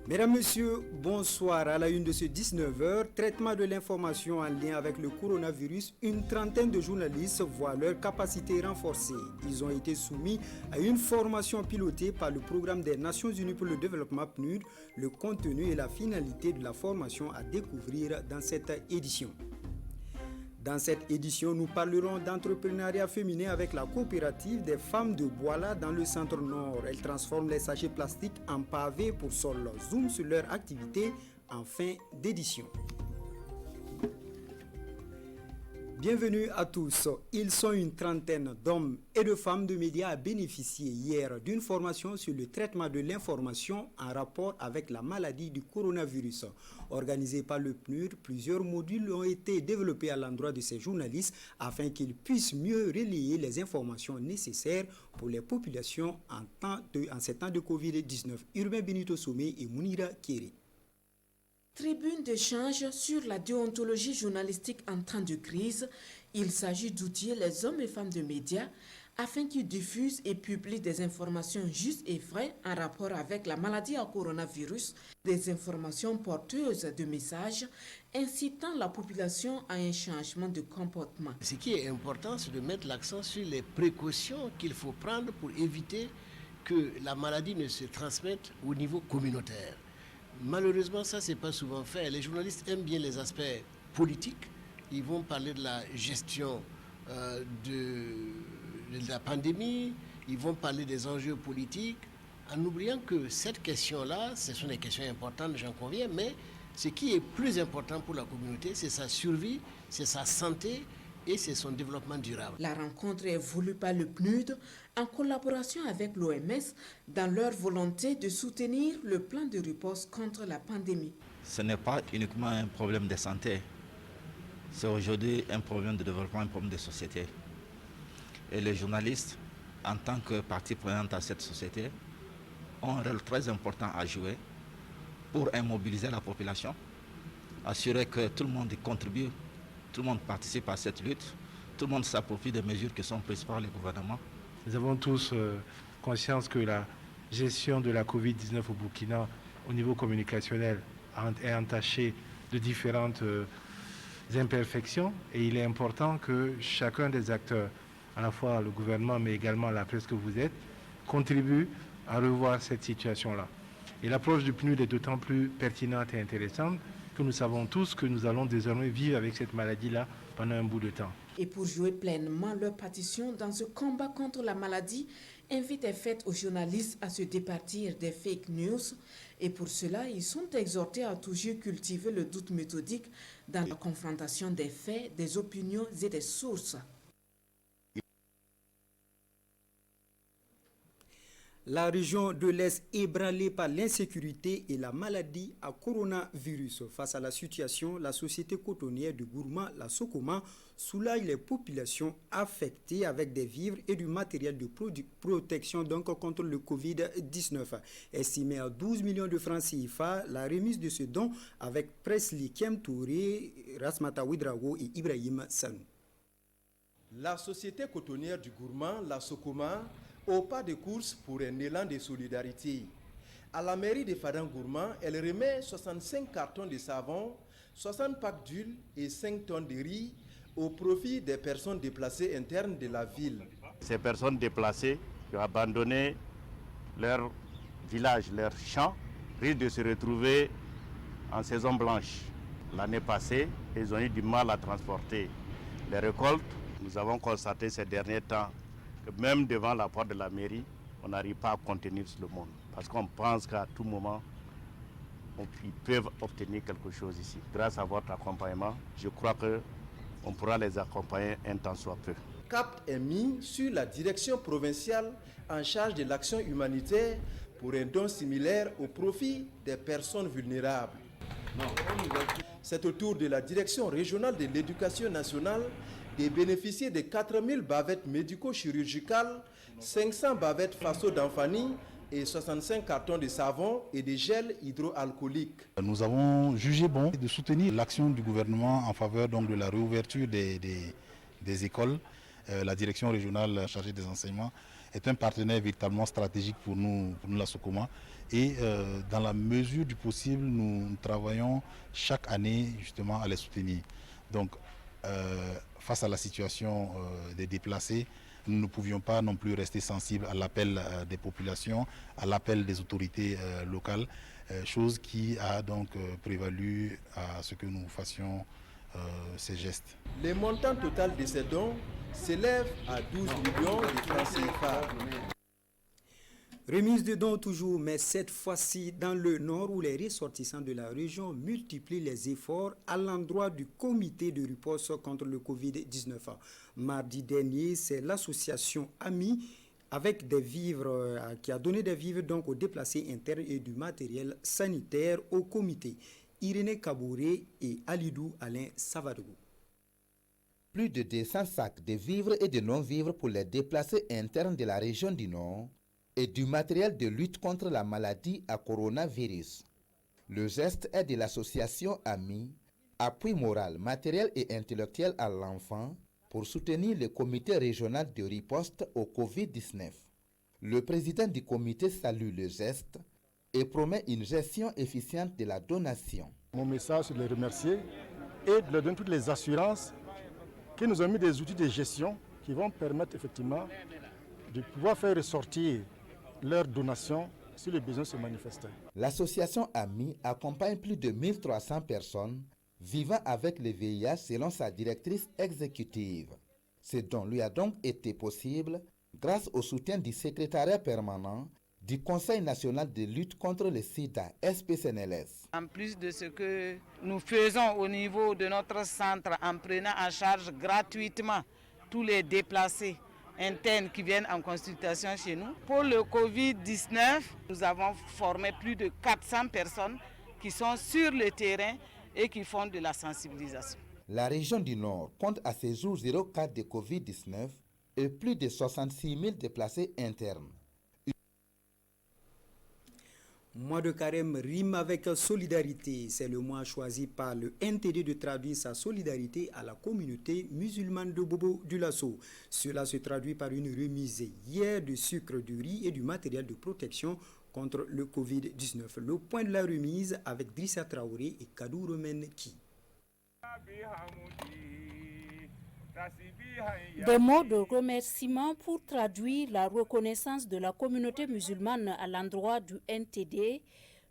Mesdames, Messieurs, bonsoir. À la une de ce 19h, traitement de l'information en lien avec le coronavirus, une trentaine de journalistes voient leur capacité renforcée. Ils ont été soumis à une formation pilotée par le Programme des Nations Unies pour le développement PNUD. Le contenu et la finalité de la formation à découvrir dans cette édition. Dans cette édition, nous parlerons d'entrepreneuriat féminin avec la coopérative des femmes de Boila dans le centre nord. Elles transforment les sachets plastiques en pavés pour sol. Zoom sur leur activité en fin d'édition. Bienvenue à tous. Ils sont une trentaine d'hommes et de femmes de médias à bénéficier hier d'une formation sur le traitement de l'information en rapport avec la maladie du coronavirus. Organisée par le PNUD, plusieurs modules ont été développés à l'endroit de ces journalistes afin qu'ils puissent mieux relayer les informations nécessaires pour les populations en ces temps de Covid-19. Urbain Benito Somé et Mounira Kéré. Tribune d'échange sur la déontologie journalistique en temps de crise, il s'agit d'outiller les hommes et femmes de médias afin qu'ils diffusent et publient des informations justes et vraies en rapport avec la maladie à coronavirus, des informations porteuses de messages incitant la population à un changement de comportement. Ce qui est important, c'est de mettre l'accent sur les précautions qu'il faut prendre pour éviter que la maladie ne se transmette au niveau communautaire. Malheureusement, ça, c'est pas souvent fait. Les journalistes aiment bien les aspects politiques. Ils vont parler de la gestion de la pandémie, ils vont parler des enjeux politiques, en oubliant que cette question-là, ce sont des questions importantes, j'en conviens, mais ce qui est plus important pour la communauté, c'est sa survie, c'est sa santé, et c'est son développement durable. La rencontre est voulue par le PNUD en collaboration avec l'OMS dans leur volonté de soutenir le plan de riposte contre la pandémie. Ce n'est pas uniquement un problème de santé, c'est aujourd'hui un problème de développement, un problème de société. Et les journalistes, en tant que partie prenante à cette société, ont un rôle très important à jouer pour immobiliser la population, assurer que tout le monde y contribue. Tout le monde participe à cette lutte, tout le monde s'approprie des mesures qui sont prises par le gouvernement. Nous avons tous conscience que la gestion de la Covid-19 au Burkina, au niveau communicationnel, est entachée de différentes imperfections. Et il est important que chacun des acteurs, à la fois le gouvernement, mais également la presse que vous êtes, contribue à revoir cette situation-là. Et l'approche du PNUD est d'autant plus pertinente et intéressante que nous savons tous que nous allons désormais vivre avec cette maladie-là pendant un bout de temps. Et pour jouer pleinement leur partition dans ce combat contre la maladie, invite est faite aux journalistes à se départir des fake news. Et pour cela, ils sont exhortés à toujours cultiver le doute méthodique dans la confrontation des faits, des opinions et des sources. La région de l'Est ébranlée par l'insécurité et la maladie à coronavirus. Face à la situation, la société cotonnière de Gourma, la Sokoma, soulage les populations affectées avec des vivres et du matériel de protection contre le Covid-19. Estimé à 12 millions de francs CFA, la remise de ce don avec Presley Kem Touré, Rasmata Ouidrago et Ibrahim Sanou. La société cotonnière du Gourma, la Sokoma, au pas de course pour un élan de solidarité. À la mairie de Fadang-Gourma, elle remet 65 cartons de savon, 60 packs d'huile et 5 tonnes de riz au profit des personnes déplacées internes de la ville. Ces personnes déplacées qui ont abandonné leur village, leur champ, risquent de se retrouver en saison blanche. L'année passée, ils ont eu du mal à transporter les récoltes. Nous avons constaté ces derniers temps que même devant la porte de la mairie, on n'arrive pas à contenir le monde. Parce qu'on pense qu'à tout moment, ils peuvent obtenir quelque chose ici. Grâce à votre accompagnement, je crois qu'on pourra les accompagner un temps soit peu. Cap est mis sur la direction provinciale en charge de l'action humanitaire pour un don similaire au profit des personnes vulnérables. C'est au tour de la direction régionale de l'éducation nationale de bénéficier de 4000 bavettes médico-chirurgicales, 500 bavettes faso d'Anfani et 65 cartons de savon et de gel hydroalcoolique. Nous avons jugé bon de soutenir l'action du gouvernement en faveur donc, de la réouverture des écoles. La direction régionale chargée des enseignements est un partenaire véritablement stratégique pour nous la Socoma. Et dans la mesure du possible, nous travaillons chaque année justement à les soutenir. Donc, face à la situation des déplacés, nous ne pouvions pas non plus rester sensibles à l'appel des populations, à l'appel des autorités locales, chose qui a donc prévalu à ce que nous fassions ces gestes. Le montant total de ces dons s'élève à 12 millions de francs CFA. Remise de dons toujours, mais cette fois-ci dans le nord où les ressortissants de la région multiplient les efforts à l'endroit du comité de riposte contre le Covid-19. Mardi dernier, c'est l'association AMI avec des vivres qui a donné des vivres donc aux déplacés internes et du matériel sanitaire au comité. Irénée Kabouré et Alidou Alain Savadougou. Plus de 200 sacs de vivres et de non-vivres pour les déplacés internes de la région du Nord et du matériel de lutte contre la maladie à coronavirus. Le geste est de l'association AMI, appui moral, matériel et intellectuel à l'enfant pour soutenir le comité régional de riposte au Covid-19. Le président du comité salue le geste et promet une gestion efficiente de la donation. Mon message, c'est de les remercier et de leur donner toutes les assurances qui nous ont mis des outils de gestion qui vont permettre effectivement de pouvoir faire ressortir leurs donations si le besoin se manifestait. L'association AMI accompagne plus de 1300 personnes vivant avec le VIH selon sa directrice exécutive. Ce don lui a donc été possible grâce au soutien du secrétariat permanent du Conseil national de lutte contre le sida, SPCNLS. En plus de ce que nous faisons au niveau de notre centre en prenant en charge gratuitement tous les déplacés internes qui viennent en consultation chez nous. Pour le Covid-19, nous avons formé plus de 400 personnes qui sont sur le terrain et qui font de la sensibilisation. La région du Nord compte à ce jour 0 cas de Covid-19 et plus de 66 000 déplacés internes. Mois de carême rime avec solidarité. C'est le mois choisi par le NTD de traduire sa solidarité à la communauté musulmane de Bobo du Lasso. Cela se traduit par une remise hier de sucre, de riz et du matériel de protection contre le Covid-19. Le point de la remise avec Drissa Traoré et Kadou Romenki. Des mots de remerciement pour traduire la reconnaissance de la communauté musulmane à l'endroit du NTD,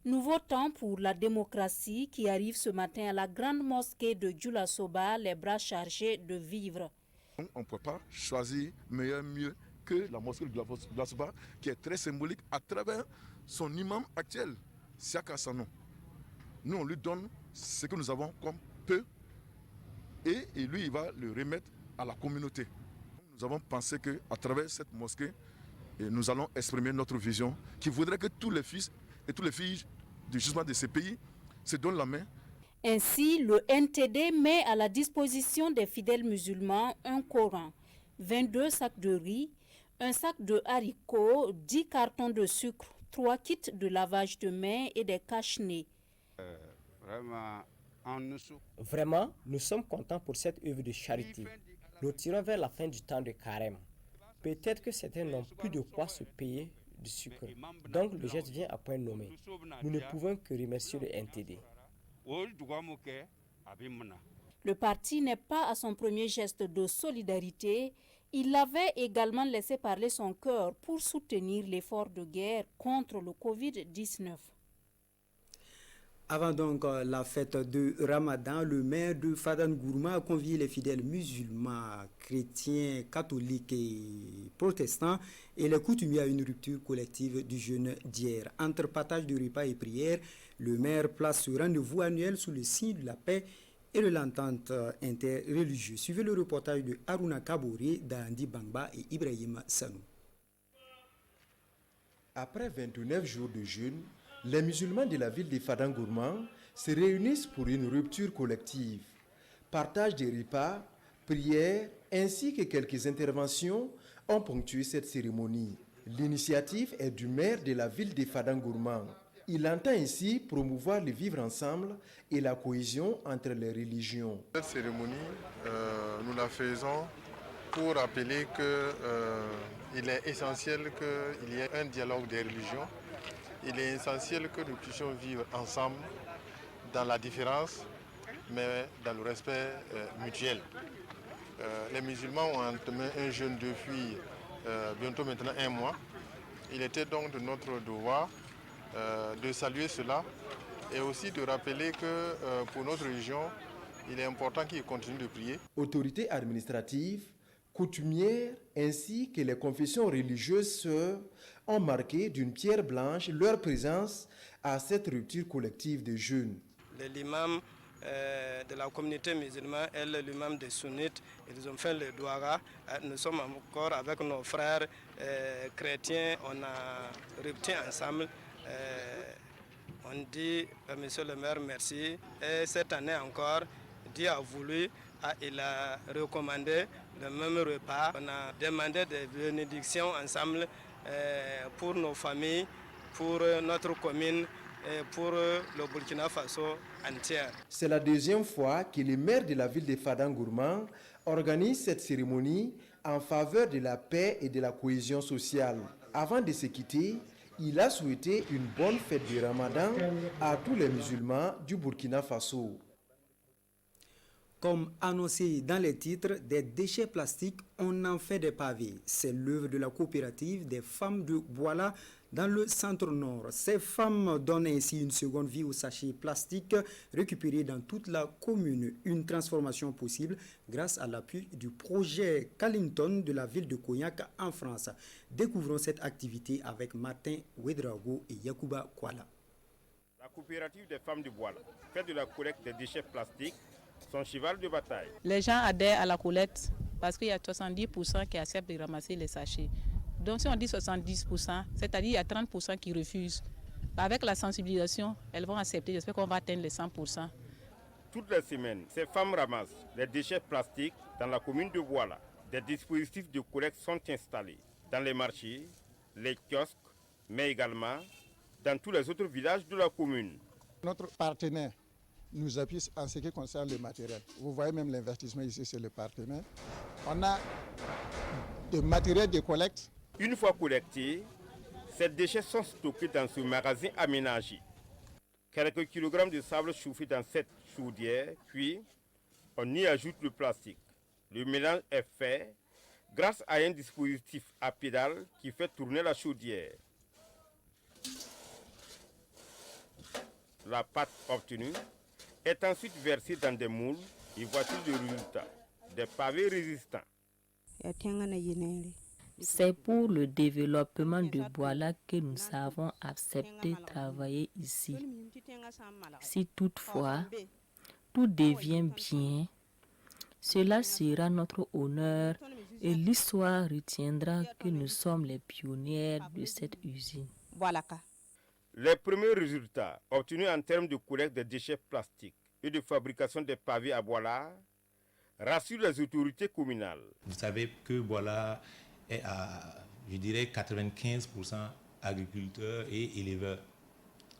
nouveau temps pour la démocratie qui arrive ce matin à la grande mosquée de Djoulasoba, les bras chargés de vivre. On ne peut pas choisir mieux que la mosquée de Djoulasoba qui est très symbolique à travers son imam actuel, Siaka Sanou. Nous on lui donne ce que nous avons comme peu et lui il va le remettre à la communauté. Nous avons pensé qu'à travers cette mosquée, nous allons exprimer notre vision qui voudrait que tous les fils et toutes les filles du jugement de ces pays se donnent la main. Ainsi, le NTD met à la disposition des fidèles musulmans un Coran, 22 sacs de riz, un sac de haricots, 10 cartons de sucre, 3 kits de lavage de mains et des cache-nez. Vraiment, nous sommes contents pour cette œuvre de charité. Nous tirons vers la fin du temps de carême. Peut-être que certains n'ont plus de quoi se payer du sucre. Donc le geste vient à point nommé. Nous ne pouvons que remercier le NTD. Le parti n'est pas à son premier geste de solidarité. Il avait également laissé parler son cœur pour soutenir l'effort de guerre contre le Covid-19. Avant donc la fête de Ramadan, le maire de Fadan-Gourma a convié les fidèles musulmans, chrétiens, catholiques et protestants et les coutumiers à une rupture collective du jeûne d'hier. Entre partage de repas et prières, le maire place ce rendez-vous annuel sous le signe de la paix et de l'entente interreligieuse. Suivez le reportage de Haruna Kabouré, Dandi Bangba et Ibrahim Sanou. Après 29 jours de jeûne, les musulmans de la ville de Fadan-Gourma se réunissent pour une rupture collective. Partage des repas, prières, ainsi que quelques interventions ont ponctué cette cérémonie. L'initiative est du maire de la ville de Fadan-Gourma. Il entend ainsi promouvoir le vivre ensemble et la cohésion entre les religions. Cette cérémonie, nous la faisons pour rappeler que Il est essentiel qu'il y ait un dialogue des religions. Il est essentiel que nous puissions vivre ensemble dans la différence, mais dans le respect mutuel. Les musulmans ont entamé un jeûne depuis bientôt maintenant 1 mois. Il était donc de notre devoir de saluer cela et aussi de rappeler que pour notre religion, il est important qu'ils continuent de prier. Autorités administratives, coutumières ainsi que les confessions religieuses sœurs ont marqué d'une pierre blanche leur présence à cette rupture collective de jeûne. L'imam de la communauté musulmane et l'imam des sunnites, ils ont fait le douara. Nous sommes encore avec nos frères chrétiens, on a rupture ensemble. On dit monsieur le maire merci. Et cette année encore, Dieu a voulu, il a recommandé le même repas. On a demandé des bénédictions ensemble pour nos familles, pour notre commune et pour le Burkina Faso entière. C'est la deuxième fois que le maire de la ville de Fadangourman organise cette cérémonie en faveur de la paix et de la cohésion sociale. Avant de se quitter, il a souhaité une bonne fête du Ramadan à tous les musulmans du Burkina Faso. Comme annoncé dans les titres, des déchets plastiques, on en fait des pavés. C'est l'œuvre de la coopérative des femmes de Bouala dans le centre-nord. Ces femmes donnent ainsi une seconde vie aux sachets plastiques récupérés dans toute la commune. Une transformation possible grâce à l'appui du projet Callington de la ville de Cognac en France. Découvrons cette activité avec Martin Ouedraogo et Yacouba Kouala. La coopérative des femmes de Bouala fait de la collecte des déchets plastiques son cheval de bataille. Les gens adhèrent à la collecte parce qu'il y a 70% qui acceptent de ramasser les sachets. Donc si on dit 70%, c'est-à-dire il y a 30% qui refusent. Avec la sensibilisation, elles vont accepter. J'espère qu'on va atteindre les 100%. Toutes les semaines, ces femmes ramassent les déchets plastiques dans la commune de Bouala. Des dispositifs de collecte sont installés dans les marchés, les kiosques, mais également dans tous les autres villages de la commune. Notre partenaire nous appuie en ce qui concerne le matériel. Vous voyez même l'investissement ici, c'est le partenaire. On a des matériels de collecte. Une fois collectés, ces déchets sont stockés dans ce magasin aménagé. Quelques kilogrammes de sable chauffé dans cette chaudière, puis on y ajoute le plastique. Le mélange est fait grâce à un dispositif à pédale qui fait tourner la chaudière. La pâte obtenue est ensuite versée dans des moules et voici le résultat, des pavés résistants. C'est pour le développement de Bouala que nous avons accepté de travailler ici. Si toutefois tout devient bien, cela sera notre honneur et l'histoire retiendra que nous sommes les pionnières de cette usine. Les premiers résultats obtenus en termes de collecte des déchets plastiques et de fabrication des pavés à Bouala rassurent les autorités communales. Vous savez que Bouala est à, je dirais, 95% agriculteurs et éleveurs.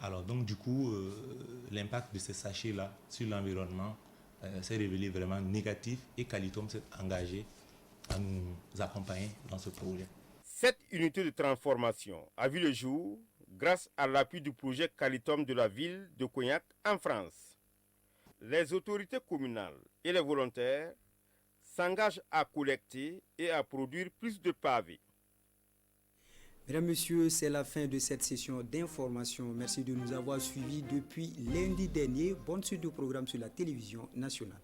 Alors donc du coup, l'impact de ces sachets-là sur l'environnement s'est révélé vraiment négatif et Callington s'est engagé à nous accompagner dans ce projet. Cette unité de transformation a vu le jour grâce à l'appui du projet Callington de la ville de Cognac en France. Les autorités communales et les volontaires s'engagent à collecter et à produire plus de pavés. Mesdames, Messieurs, c'est la fin de cette session d'information. Merci de nous avoir suivis depuis lundi dernier. Bonne suite de programme sur la télévision nationale.